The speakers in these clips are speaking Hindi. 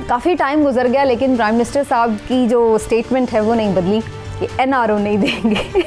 काफ़ी टाइम गुजर गया लेकिन प्राइम मिनिस्टर साहब की जो स्टेटमेंट है वो नहीं बदली कि एनआरओ नहीं देंगे।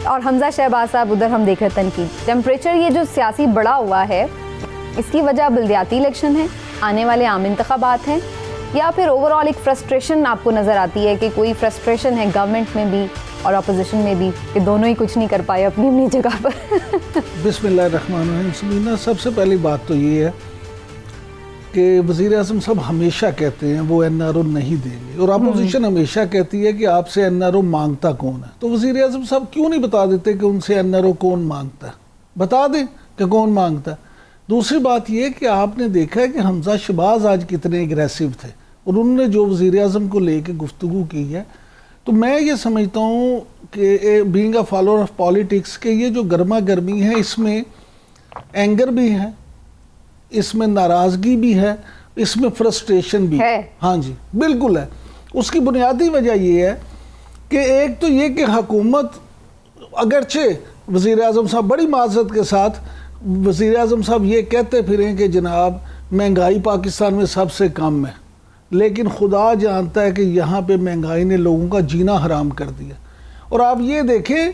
और हमजा शहबाज साहब उधर हम देख रहे तनकीद। टेम्परेचर ये जो सियासी बढ़ा हुआ है इसकी वजह बल्दियाती इलेक्शन है, आने वाले आम इंतखाबात हैं, या फिर ओवरऑल एक फ्रस्ट्रेशन आपको नज़र आती है कि कोई फ्रस्ट्रेशन है गवर्नमेंट में भी और अपोजिशन में भी कि दोनों ही कुछ नहीं कर पाए अपनी अपनी जगह पर? बिस्मिल्लाहिर्रहमानिर्रहीम। समीना, सबसे पहली बात तो ये है कि वज़ीर आज़म साहब हमेशा कहते हैं वो एनआरओ नहीं देंगे, और अपोजिशन हमेशा कहती है कि आपसे एनआरओ मांगता कौन है। तो वज़ीर आज़म साहब क्यों नहीं बता देते कि उनसे एनआरओ कौन मांगता है? बता दें कि कौन मांगता है। दूसरी बात यह कि आपने देखा है कि हमजा शहबाज आज कितने एग्रेसिव थे और उन्होंने जो वज़ीर आज़म को लेकर गुफ्तगू की है, तो मैं ये समझता हूँ कि being a follower of politics के ये जो गर्मा गर्मी है इसमें एंगर भी है, इसमें नाराज़गी भी है, इसमें फ्रस्ट्रेशन भी है। हाँ जी, बिल्कुल है। उसकी बुनियादी वजह ये है कि एक तो ये कि हुकूमत, अगरचे वज़ीर आज़म साहब बड़ी माज़रत के साथ वज़ीर आज़म साहब ये कहते फिरें कि जनाब महंगाई पाकिस्तान में सबसे कम है, लेकिन खुदा जानता है कि यहाँ पे महंगाई ने लोगों का जीना हराम कर दिया। और आप ये देखें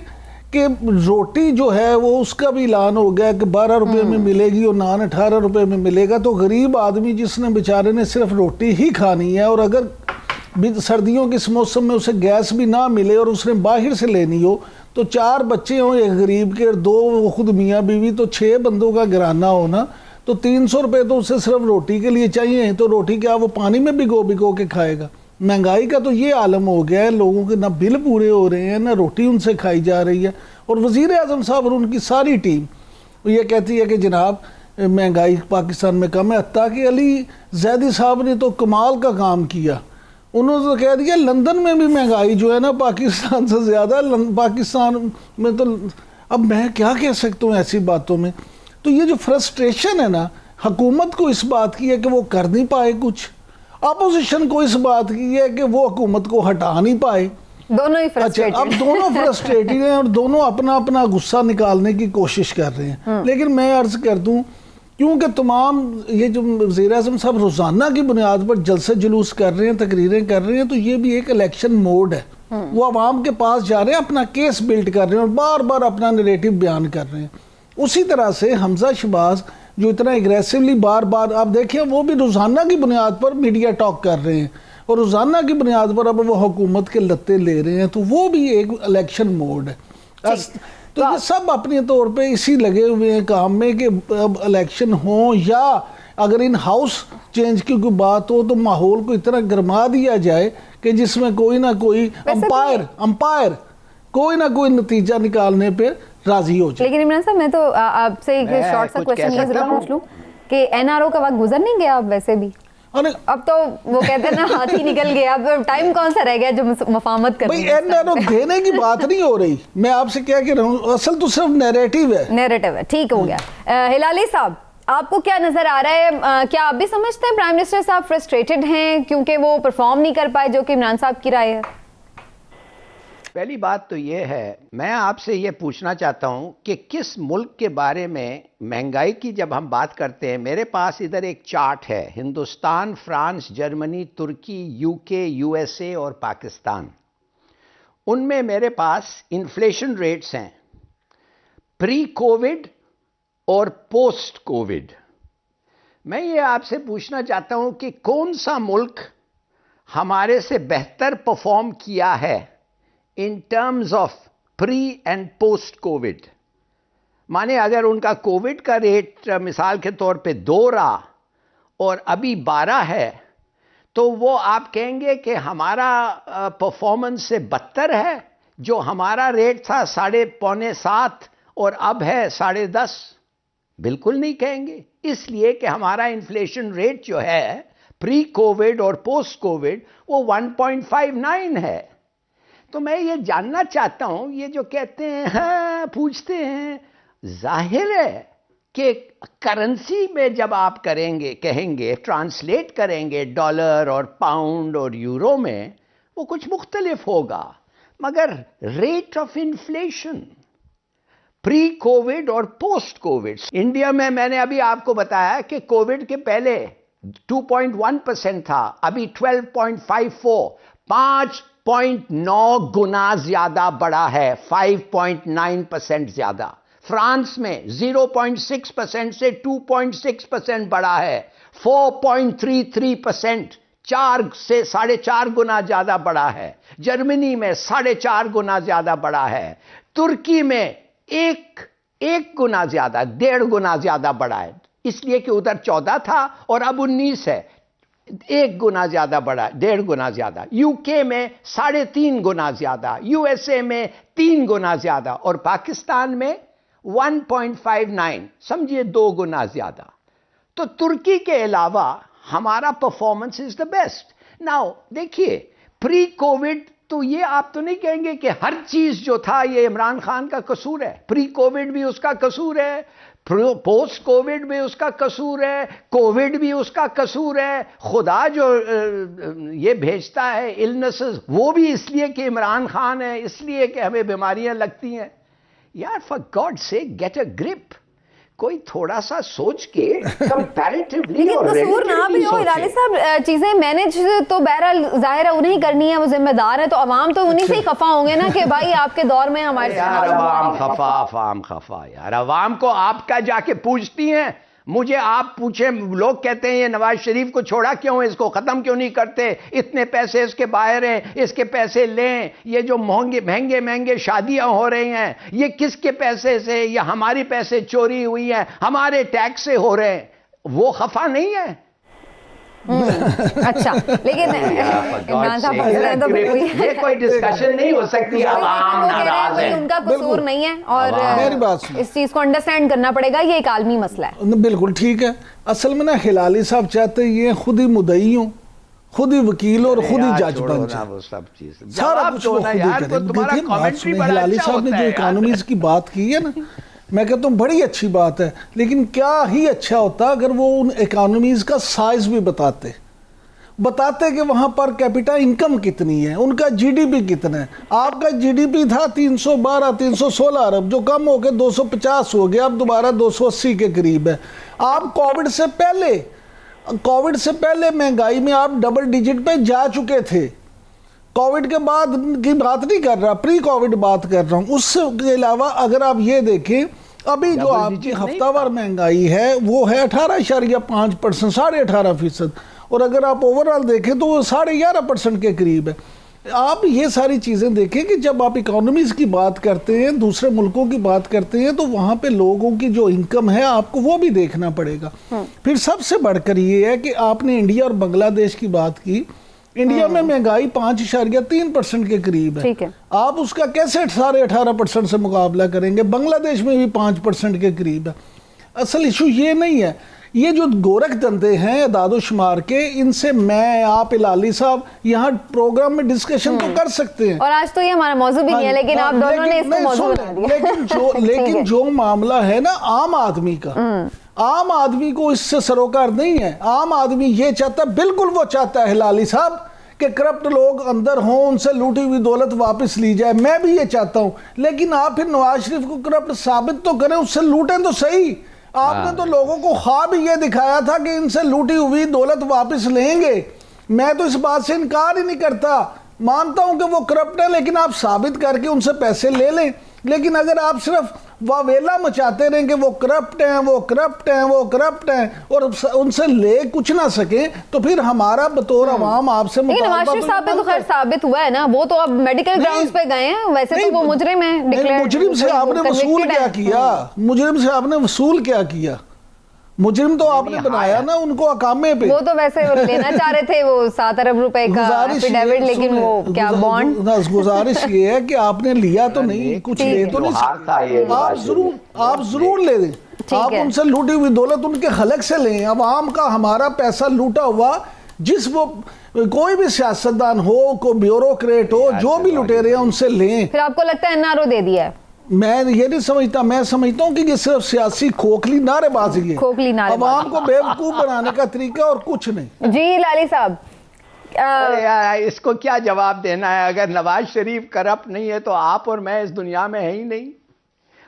कि रोटी जो है वो उसका भी ऐलान हो गया कि 12 रुपये में मिलेगी और नान 18 रुपये में मिलेगा। तो गरीब आदमी जिसने बेचारे ने सिर्फ रोटी ही खानी है, और अगर सर्दियों के इस मौसम में उसे गैस भी ना मिले और उसने बाहर से लेनी हो, तो 4 बच्चे हों एक गरीब के और 2 खुद मियाँ बीवी, तो 6 बंदों का घराना होना, तो 300 रुपये तो उसे सिर्फ रोटी के लिए चाहिए। तो रोटी क्या वो पानी में भिगो के खाएगा? महंगाई का तो ये आलम हो गया है, लोगों के ना बिल पूरे हो रहे हैं, ना रोटी उनसे खाई जा रही है। और वज़ीर आज़म साहब और उनकी सारी टीम ये कहती है कि जनाब महंगाई पाकिस्तान में कम है। हत्ता कि अली जैदी साहब ने तो कमाल का काम किया, उन्होंने तो कह दिया लंदन में भी महंगाई जो है ना पाकिस्तान से ज़्यादा, पाकिस्तान में तो अब मैं क्या कह सकता हूँ ऐसी बातों में। तो ये जो फ्रस्ट्रेशन है ना, हुकूमत को इस बात की है कि वो कर नहीं पाए कुछ, अपोजिशन को इस बात की है कि वो हुकूमत को हटा नहीं पाए। दोनों ही फ्रस्ट्रेटेड। अच्छा, अब दोनों फ्रस्ट्रेटेड हैं और दोनों अपना अपना गुस्सा निकालने की कोशिश कर रहे हैं। लेकिन मैं अर्ज़ कर दूं, क्योंकि तमाम ये जो वज़ीर आज़म साहब रोज़ाना की बुनियाद पर जलसे जुलूस कर रहे हैं, तकरीरें कर रहे हैं, तो ये भी एक इलेक्शन मोड है। वो आवाम के पास जा रहे हैं, अपना केस बिल्ड कर रहे हैं और बार बार अपना नरेटिव बयान कर रहे हैं। उसी तरह से हमजा शहबाज जो इतना एग्रेसिवली बार बार आप देखिए, वो भी रोज़ाना की बुनियाद पर मीडिया टॉक कर रहे हैं और रोज़ाना की बुनियाद पर अब वो हुकूमत के लत्ते ले रहे हैं, तो वो भी एक इलेक्शन मोड है। तो ये सब अपने तौर पे इसी लगे हुए हैं काम में कि अब इलेक्शन हो, या अगर इन हाउस चेंज की कोई बात हो तो माहौल को इतना गरमा दिया जाए कि जिसमें कोई ना कोई अंपायर कोई ना कोई नतीजा निकालने पे राजी हो जाए। लेकिन इमरान साहब, मैं तो आपसे एक शॉर्ट सा क्वेश्चन ये जरूर पूछ लूं कि एनआरओ का वक्त गुजर नहीं गया अब? वैसे भी अब तो वो कहते हैं ना हाथी निकल गया, अब टाइम कौन सा रह गया जो मफामत कर भाई एनआरओ देने की बात नहीं हो रही। मैं आपसे क्या कह रहा हूँ, असल तो सिर्फ नैरेटिव है। ठीक हो गया। हिलाली साहब, आपको क्या नजर आ रहा है? क्या आप भी समझते हैं प्राइम मिनिस्टर साहब फ्रस्ट्रेटेड हैं क्योंकि वो परफॉर्म नहीं कर पाए, जो कि इमरान साहब की राय है? पहली बात तो ये है, मैं आपसे ये पूछना चाहता हूँ कि किस मुल्क के बारे में महंगाई की जब हम बात करते हैं, मेरे पास इधर एक चार्ट है, हिंदुस्तान, फ्रांस, जर्मनी, तुर्की, यूके, यूएसए और पाकिस्तान। उनमें मेरे पास इन्फ्लेशन रेट्स हैं प्री कोविड और पोस्ट कोविड। मैं ये आपसे पूछना चाहता हूँ कि कौन सा मुल्क हमारे से बेहतर परफॉर्म किया है in terms of pre and post Covid. माने अगर उनका कोविड का रेट मिसाल के तौर पे 2 रहा और अभी 12 है, तो वो आप कहेंगे कि हमारा परफॉर्मेंस से बदतर है? जो हमारा रेट था 6.75 और अब है 10.5? बिल्कुल नहीं कहेंगे, इसलिए कि हमारा इन्फ्लेशन रेट जो है प्री कोविड और पोस्ट कोविड वो 1.59 है। तो मैं ये जानना चाहता हूं, ये जो कहते हैं हाँ पूछते हैं, जाहिर है कि करेंसी में जब आप कहेंगे ट्रांसलेट करेंगे डॉलर और पाउंड और यूरो में, वो कुछ मुख्तलिफ होगा, मगर rate of inflation pre Covid और पोस्ट कोविड इंडिया में, मैंने अभी आपको बताया कि कोविड के पहले 2.1% था, अभी 12.54, 5.9 गुना ज्यादा बढ़ा है, 5.9% ज्यादा। फ्रांस में 0.6% से 2.6% बढ़ा है, 4.33%, 4 से 4.5 गुना ज्यादा बढ़ा है। जर्मनी में 4.5 गुना ज्यादा बढ़ा है। तुर्की में एक गुना ज्यादा, 1.5 गुना ज्यादा बढ़ा है, इसलिए कि उधर 14 था और अब 19 है, 1 गुना ज्यादा बढ़ा, 1.5 गुना ज्यादा। यूके में 3.5 गुना ज्यादा, यूएसए में 3 गुना ज्यादा, और पाकिस्तान में 1.59, समझिए 2 गुना ज्यादा। तो तुर्की के अलावा हमारा performance is the best. Now देखिए, प्री कोविड तो ये आप तो नहीं कहेंगे कि हर चीज जो था ये इमरान खान का कसूर है। प्री कोविड भी उसका कसूर है, पोस्ट कोविड भी उसका कसूर है, कोविड भी उसका कसूर है। खुदा जो ये भेजता है इलनेसेस, वो भी इसलिए कि इमरान खान है, इसलिए कि हमें बीमारियां लगती हैं। यार फॉर गॉड से गेट अ ग्रिप। कोई थोड़ा सा सोच के कंपैरेटिवली, लेकिन कसूर ना भी हो इलाली साहब, चीजें मैनेज तो बहरहाल जाहिर है उन्हें करनी है, वो जिम्मेदार है, तो अवाम तो उन्हीं से ही खफा होंगे ना कि भाई आपके दौर में हमारे यार अवाम खफा यार, अवाम को आपका जाके पूछती हैं। मुझे आप पूछे, लोग कहते हैं ये नवाज शरीफ को छोड़ा क्यों, इसको खत्म क्यों नहीं करते, इतने पैसे इसके बाहर हैं, इसके पैसे लें, ये जो महंगे शादियां हो रही हैं ये किसके पैसे से, या हमारी पैसे चोरी हुई हैं, हमारे टैक्स से हो रहे हैं, वो खफा नहीं है। अच्छा, लेकिन इमरान साहब तो ये कोई डिस्कशन नहीं हो सकती। आवाम नाराज है, उनका कसूर नहीं है, और मेरी बात सुनो, इस चीज को अंडरस्टैंड करना पड़ेगा, ये एक आलमी मसला है। बिल्कुल ठीक है। असल में ना हिलाली साहब चाहते ये खुद ही मुद्दई हो, खुद ही वकील और खुद ही जज बन जाए, सब चीज सारा कुछ वो खुद ही करें। हिलाली साहब ने जो इकोनॉमीज की बात की है ना, मैं कहता हूँ बड़ी अच्छी बात है, लेकिन क्या ही अच्छा होता अगर वो उन इकोनॉमीज का साइज भी बताते कि वहाँ पर कैपिटा इनकम कितनी है, उनका जीडीपी कितना है। आपका जीडीपी था 316 अरब, जो कम होकर 250 हो गया, अब दोबारा 280 के करीब है। आप कोविड से पहले महंगाई में आप डबल डिजिट पे जा चुके थे। कोविड के बाद की बात नहीं कर रहा, प्री कोविड बात कर रहा हूँ। उसके अलावा अगर आप ये देखें, अभी जो आपकी हफ्तावार महंगाई है वो है 18.5%, 18.5%, और अगर आप ओवरऑल देखें तो वो 11.5% के करीब है। आप ये सारी चीज़ें देखें कि जब आप इकोनॉमीज़ की बात करते हैं, दूसरे मुल्कों की बात करते हैं, तो वहाँ पे लोगों की जो इनकम है आपको वो भी देखना पड़ेगा। फिर सबसे बढ़कर ये है कि आपने इंडिया और बांग्लादेश की बात की। इंडिया में महंगाई 5.3% के करीब है, आप उसका कैसे 18.5% से मुकाबला करेंगे? बांग्लादेश में भी 5% के करीब है। असल इशू ये नहीं है, ये जो गोरख धंधे हैं दादोशुमार के, इनसे मैं आप इलाली साहब यहाँ प्रोग्राम में डिस्कशन तो कर सकते हैं, और आज तो ये हमारा मौजू भी नहीं है, लेकिन आप दोनों ने इसको मौजू बना दिया। लेकिन जो मामला है ना आम आदमी का, आम आदमी को इससे सरोकार नहीं है। आम आदमी ये चाहता है, बिल्कुल वो चाहता है हिलाली साहब कि करप्ट लोग अंदर हों, उनसे लूटी हुई दौलत वापस ली जाए। मैं भी ये चाहता हूं, लेकिन आप फिर नवाज शरीफ को करप्ट साबित तो करें, उससे लूटें तो सही। आपने तो लोगों को ख्वाब ये दिखाया था कि इनसे लूटी हुई दौलत वापस लेंगे। मैं तो इस बात से इनकार ही नहीं करता, मानता हूं कि वो करप्ट है, लेकिन आप साबित करके उनसे पैसे ले लें। लेकिन अगर आप सिर्फ वावेला मचाते रहें कि वो करप्ट हैं, वो करप्ट हैं, वो करप्ट हैं, और उनसे ले कुछ ना सके, तो फिर हमारा बतौर अवाम आपसे नवाज शरीफ साहब पे तो खैर साबित हुआ है ना, वो तो अब मेडिकल ग्राउंड्स पे गए हैं, वैसे तो वो मुजरिम है। मुजरिम से आपने वसूल क्या किया? मुजरिम से आपने वसूल क्या किया? मुजरिम तो आपने बनाया ना उनको अकामे पे। वो तो वैसे लेना चाह रहे थे वो 7 अरब रुपए का एफिडेविट, लेकिन वो क्या बॉन्ड। गुजारिश ये है कि आपने लिया तो नहीं, कुछ ले तो नहीं, आप जरूर ले दें। आप उनसे लूटी हुई दौलत उनके हलक से लें। अब आम का हमारा पैसा लूटा हुआ, जिस वो कोई भी सियासतदान हो, कोई ब्यूरोक्रेट हो, जो भी लुटेरे हैं उनसे लें। फिर आपको लगता है एनआरओ दे दिया है? मैं ये नहीं समझता, मैं समझता हूँ कि ये सिर्फ सियासी खोखली नारेबाजी है, अवाम को बेवकूफ बनाने का तरीका और कुछ नहीं। जी लाली साहब, अरे यार इसको क्या जवाब देना है? अगर नवाज शरीफ करप्ट नहीं है तो आप और मैं इस दुनिया में है ही नहीं।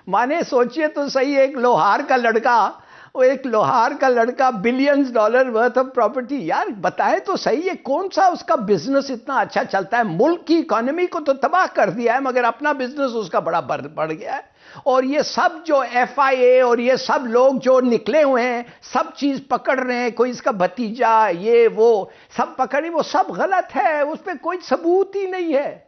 माने सोचिए तो सही, एक लोहार का लड़का वो एक लोहार का लड़का billions dollar worth of property. यार बताएं तो सही, ये कौन सा उसका बिजनेस इतना अच्छा चलता है? मुल्क की इकोनॉमी को तो तबाह कर दिया है, मगर अपना बिजनेस उसका बड़ा बढ़ गया है। और ये सब जो FIA और ये सब लोग जो निकले हुए हैं, सब चीज पकड़ रहे हैं, कोई इसका भतीजा ये वो सब पकड़े, वो सब गलत है, उस पर कोई सबूत ही नहीं है।